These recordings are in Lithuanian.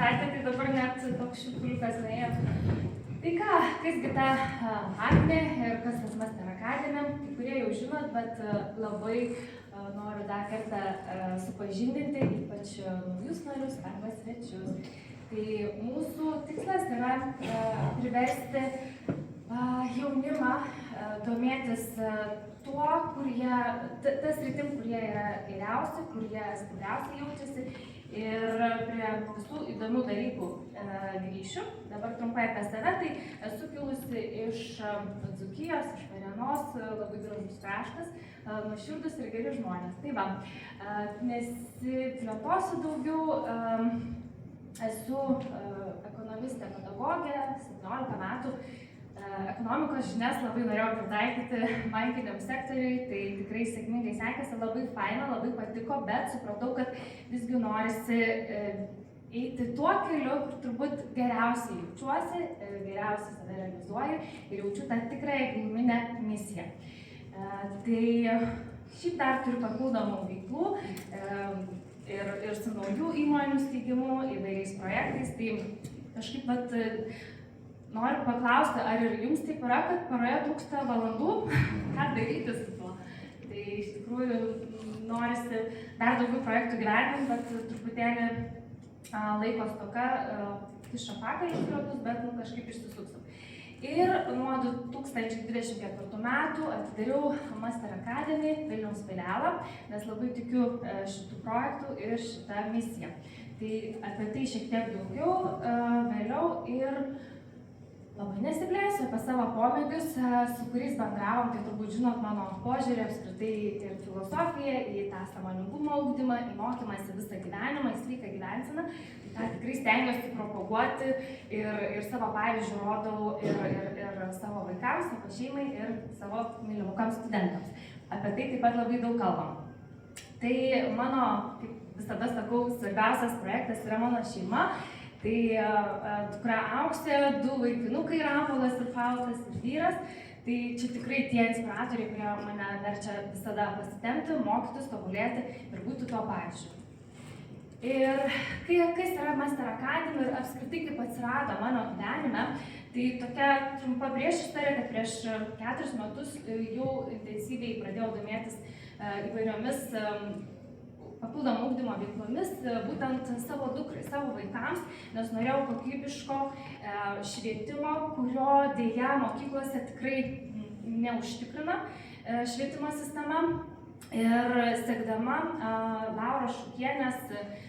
pristatė, tai dabar net toks šiurpuliukas nuėjo. Tai ką, kasgi ta Agnė ir kas tas Master Academy, kai kurie jau žinot, bet labai noriu dar kartą supažindinti, ypač naujus narius arba svečius. Tai mūsų tikslas yra priversti jaunimą domėtis tuo, tas rytim, kurie yra geriausi, kurie stipriausiai jaučiasi ir prie visų įdomių dalykų grįšiu. Dabar trumpai apie save, tai esu kilusi iš Dzūkijos, iš Varėnos, labai gražus kraštas, nuoširdūs ir geri žmonės. Tai va, nesiplėtosiu daugiau, esu ekonomistė pedagogė, 17 metų. Ekonomikos žinias labai norėjau pritaikyti bankiniam sektoriui, tai tikrai sėkmingai sekėsi, labai faina, labai patiko, bet supratau, kad visgi norisi eiti tuo keliu, kur turbūt geriausiai jaučiuosi, geriausiai save realizuoju ir jaučiu tą tikrąją giluminę misiją. Tai šiaip dar turiu papildomų veiklų ir su naujų įmonių steigimu, įvairiais projektais, tai kažkaip noriu paklausti, ar ir jums taip yra, kad paroje trūksta valandų, ką daryti su tuo. Tai iš tikrųjų norisi dar daugiau projektų gyvenimui, bet truputėlį laiko stoka kiša paką iš ratus, bet kažkaip išsisuksim. Ir nuo 2024 metų atidariau Master Academy Vilniaus filialą, nes labai tikiu šitų projektų ir šitą misiją. Tai apie tai šiek tiek daugiau vėliau ir labai nesiplėsiu apie savo pomėgius, su kuriais bendravom, tai turbūt žinot mano požiūrį apskritai ir filosofiją, į tą sąmoningumo ugdymą, į mokymąsi visą gyvenimą, į sveiką gyvenseną. Tai tą tikrai stengiuosi propaguoti ir savo pavyzdžių rodau ir savo vaikams, savo šeimai ir savo mylimukams studentams. Apie tai taip pat labai daug kalbam. Tai mano, kaip visada sakau, svarbiausias projektas yra mano šeima. Tai dukra Auksė, 2 vaikinukai, Rapolas ir Faustas ir vyras. Tai čia tikrai tie inspiratoriai, kurie mane verčia visada pasitempti, mokytis, tobulėti ir būti tuo pavyzdžiu. Ir kas yra Master Academy ir apskritai kaip atsirado mano gyvenime, tai tokia trumpa priešistorė, kad prieš 4 metus jau intensyviai pradėjau domėtis įvairiomis papildomų ugdymo veiklomis, būtent savo dukrai, savo vaikams, nes norėjau kokybiško švietimo, kurio dėja mokyklose tikrai neužtikrina švietimo sistema. Ir sekdama Lauros Šukienės,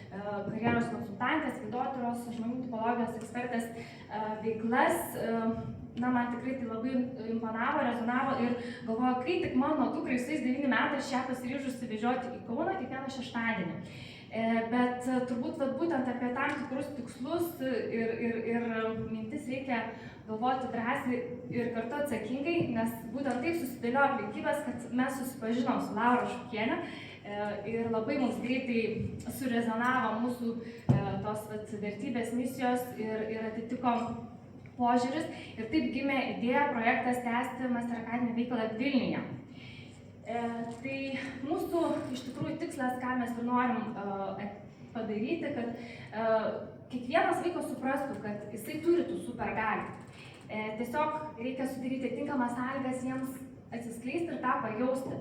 karjeros konsultantės, viduotyros, žmonių tipologijos ekspertės veiklas, man tikrai tai labai imponavo, rezonavo ir galvoju, kai tik mano dukrai su 9 metais šią pasiryžusi vežioti į Kauną kiekvieną šeštadienį. Bet turbūt būtent apie tam tikrus tikslus ir mintis reikia galvoti drąsiai ir kartu atsakingai, nes būtent taip susidėliojo aplinkybės, kad mes susipažinom su Laura Šukienė ir labai mums greitai surezonavo mūsų tos vertybės, misijos ir atitiko požiūris ir taip gimė idėja projektas tęsti Master Academy veiklą Vilniuje. Tai mūsų iš tikrųjų tikslas, ką mes ir norim padaryti, kad kiekvienas vaikas suprastų, kad jisai turi tų supergalių. Tiesiog reikia sudaryti tinkamas sąlygas jiems atsiskleisti ir tą pajausti.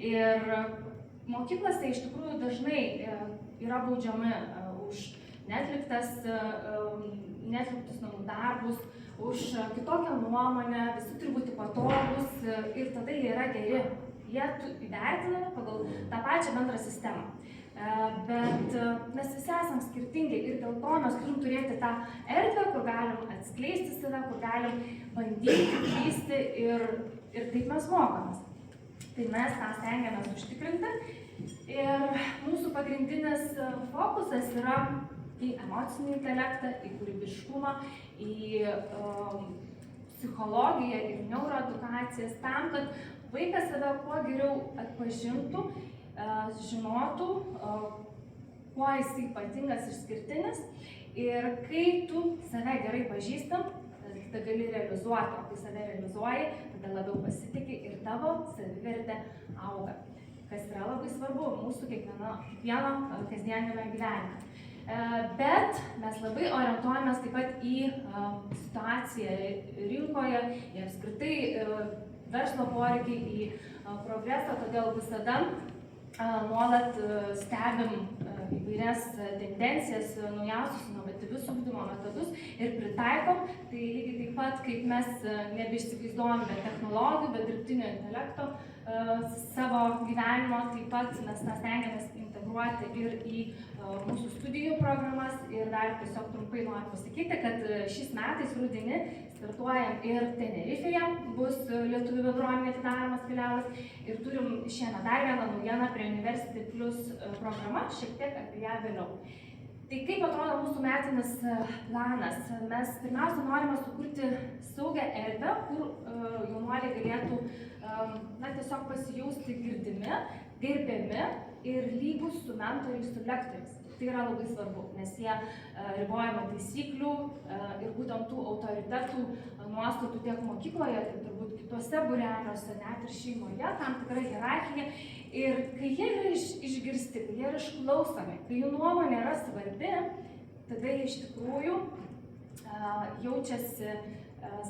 Ir mokyklose iš tikrųjų dažnai yra baudžiami už neatliktus namų darbus, už kitokią nuomonę, visi turi būti patogūs ir tada jie yra geri. Jie įvertinami pagal tą pačią bendrą sistemą. Bet mes visi esam skirtingi ir dėl to mes turim turėti tą erdvę, kur galim atskleisti save, kur galim bandyti, klysti ir taip mes mokomės. Tai mes tą stengiamės užtikrinti ir mūsų pagrindinis fokusas yra į emocinį intelektą, į kūrybiškumą, į psichologiją ir neuroedukacijas tam, kad vaikas save kuo geriau atpažintų, žinotų, kuo jis ypatingas ir skirtinis. Ir kai tu save gerai pažįstam, tada gali realizuoti, o kai save realizuoji, tada labiau pasitiki ir tavo savivertė auga. Kas yra labai svarbu mūsų kiekvieno kasdieniniame gyvenime. Bet mes labai orientuojamės taip pat į situaciją rinkoje, į apskritai verslo poreikį, į progresą, todėl visada nuolat stebim įvairias tendencijas, naujausius inovatyvius ugdymo metodus ir pritaikom. Tai lygiai taip pat, kaip mes nebeišsivaizduojam be technologijų, be dirbtinio intelekto savo gyvenimo, taip pat mes stengiamės integruoti ir į mūsų studijų programas. Ir dar tiesiog trumpai noriu pasakyti, kad šiais metais rudenį startuojam ir Tenerifėje, bus lietuvių bendruomenė atidaromas filialas ir turim šiemet dar vieną naujieną prie University Plus programa, šiek tiek apie ją vėliau. Tai kaip atrodo mūsų metinis planas? Mes pirmiausia norime sukurti saugią erdvę, kur jaunuoliai galėtų tiesiog pasijausti girdimi, gerbiami ir lygus su mentoriais, su lektoriais. Tai yra labai svarbu, nes jie ribojama taisyklių ir būtent tų autoritetų nuostatų tiek mokykloje, tiek turbūt kitose būreliuose, net ir šeimoje, tam tikra hierarchija. Ir kai jie yra išgirsti, kai jie yra išklausomi, kai jų nuomonė yra svarbi, tada jie iš tikrųjų jaučiasi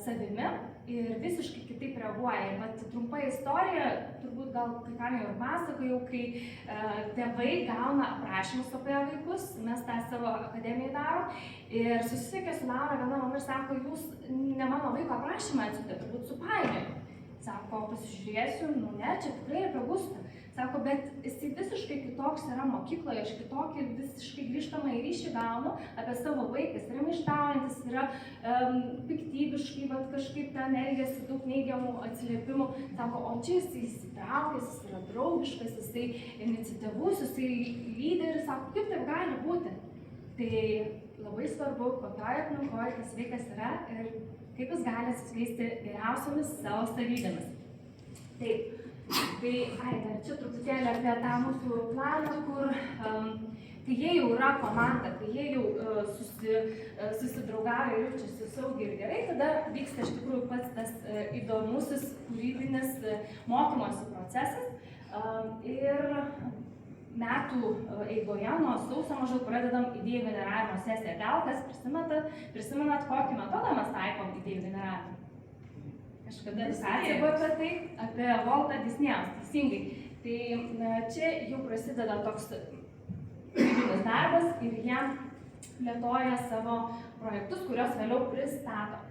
savimi ir visiškai kitaip reaguoja. Ir vat trumpa istorija, turbūt gal kai kam jau ir pasakojau, kai tėvai gauna aprašymus apie vaikus, mes tą savo akademijai darom, ir susisiekė su Laura viena mama ir sako, jūs ne mano vaiko aprašymą atsiuntėte, turbūt supainiojote. Sako, pasižiūrėsiu, ne, čia tikrai apie Gustą. Sako, bet jisai visiškai kitoks yra mokykloje, aš kitokį visiškai grįžtamą į ryšį gaunu apie savo vaiką, jis yra maištaujantis, yra piktybiškai, bet kažkaip ten elgiasi daug neigiamų atsiliepimų. Sako, o čia jisai įsitraukęs, jis yra draugiškas, jisai iniciatyvus, jisai lyderis, sako, kaip taip gali būti? Tai labai svarbu, kokioje aplinkoje tas vaikas yra ir kaip jis gali atsiskleisti geriausiomis savo savybėmis. Taip. Tai, dar čia truputėlį apie tą mūsų planą, kur kai jie jau yra komanda, kai jie jau susidraugavę ir jaučiasi saugiai ir gerai, tada vyksta iš tikrųjų pats tas įdomusis kūrybinis mokymosi procesas. Ir metų eigoje nuo sausio maždaug pradedam idėjų generavimo sesiją. Gal kas prisimenat, kokį metodą mes taikom idėjų generavimą? Kažkada edukacija buvo apie tai, apie Waltą Disnėjaus, teisingai. Tai čia jau prasideda toks kūrybinis darbas ir jie plėtoja savo projektus, kuriuos vėliau pristato.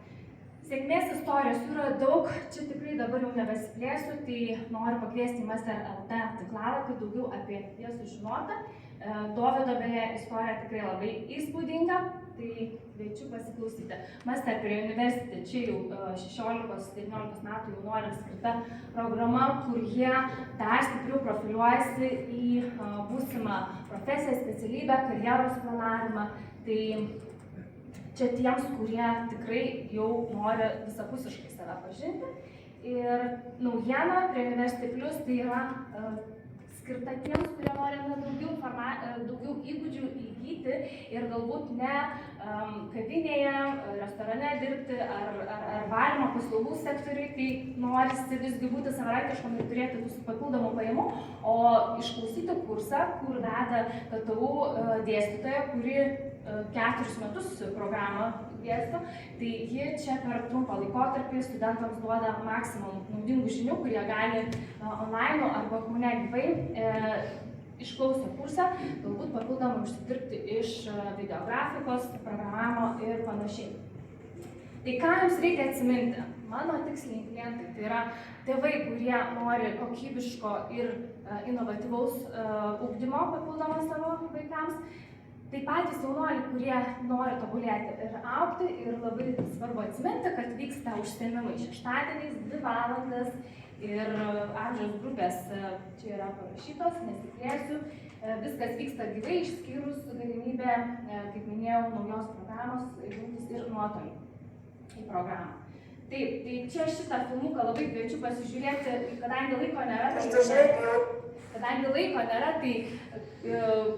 Sėkmės istorijos yra daug, čia tikrai dabar jau nebesiplėsiu, tai noriu pakviesti į Master.lt tinklalapį daugiau apie jas sužinoti. Dovydo beje istorija tikrai labai įspūdinga, tai kviečiu pasiklausyti. Master prie University, čia jau 16-19 metų jaunuoliams skirta programa, kur jie dar stipriau profiliuojasi į būsimą profesiją, specialybę, karjeros planavimą. Tai čia tiems, kurie tikrai jau nori visapusiškai save pažinti. Ir naujiena prie University Plus tai yra skirta tiems, kurie nori daugiau įgūdžių įgyti ir galbūt ne kavinėje, restorane dirbti ar valymo paslaugų sektoriui, kai norisi visgi būti savarankiškam ir turėti tų papildomų pajamų, o išklausyti kursą, kur veda KTU dėstytoja, kuri 4 metus programą dėsto, tai ji čia per trumpą laikotarpį studentams duoda maksimum naudingų žinių, kurie gali online arba kaune gyvai išklausę kursą, galbūt papildomai užsidirbti iš videografikos, programavimo ir panašiai. Tai ką jums reikia atsiminti? Mano tiksliniai klientai, tai yra tėvai, kurie nori kokybiško ir inovatyvaus ugdymo papildomo savo vaikams. Tai patys jaunuoliai, kurie nori tobulėti ir augti, ir labai svarbu atsiminti, kad vyksta užsiėmimai šeštadieniais, 2 valandas ir amžiaus grupės čia yra parašytos, nesiplėsiu. Viskas vyksta gyvai, išskyrus galimybę, kaip minėjau, naujos programos jungtis ir nuotolį į programą. Taip, tai čia šitą filmuką labai kviečiu pasižiūrėti, kadangi laiko nėra, tai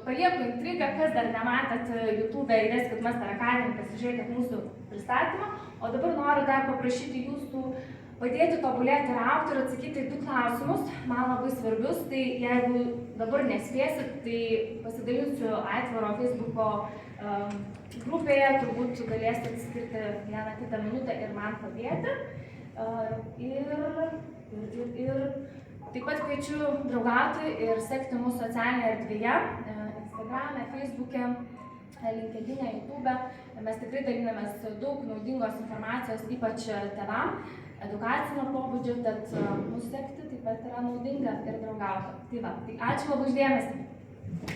palieku intrigą, kas dar nematėt YouTube, įveskit Master Academy, pasižiūrėkit mūsų pristatymą. O dabar noriu dar paprašyti jūsų padėti tobulėti ir augti ir atsakyti į 2 klausimus, man labai svarbius. Tai jeigu dabar nespėsit, tai pasidalinsiu atviro Facebooko grupėje, turbūt galėsit skirti vieną kitą minutę ir man padėti. Ir taip pat kviečiu draugauti ir sekti mūsų socialinėje erdvėje, Instagram'e, Facebook'e, LinkedIn'e, YouTube'e. Mes tikrai dalinamės daug naudingos informacijos, ypač tėvam, edukacinio pobūdžio, tad mūsų sekti taip pat yra naudinga ir draugauti. Tai ačiū labai už dėmesį.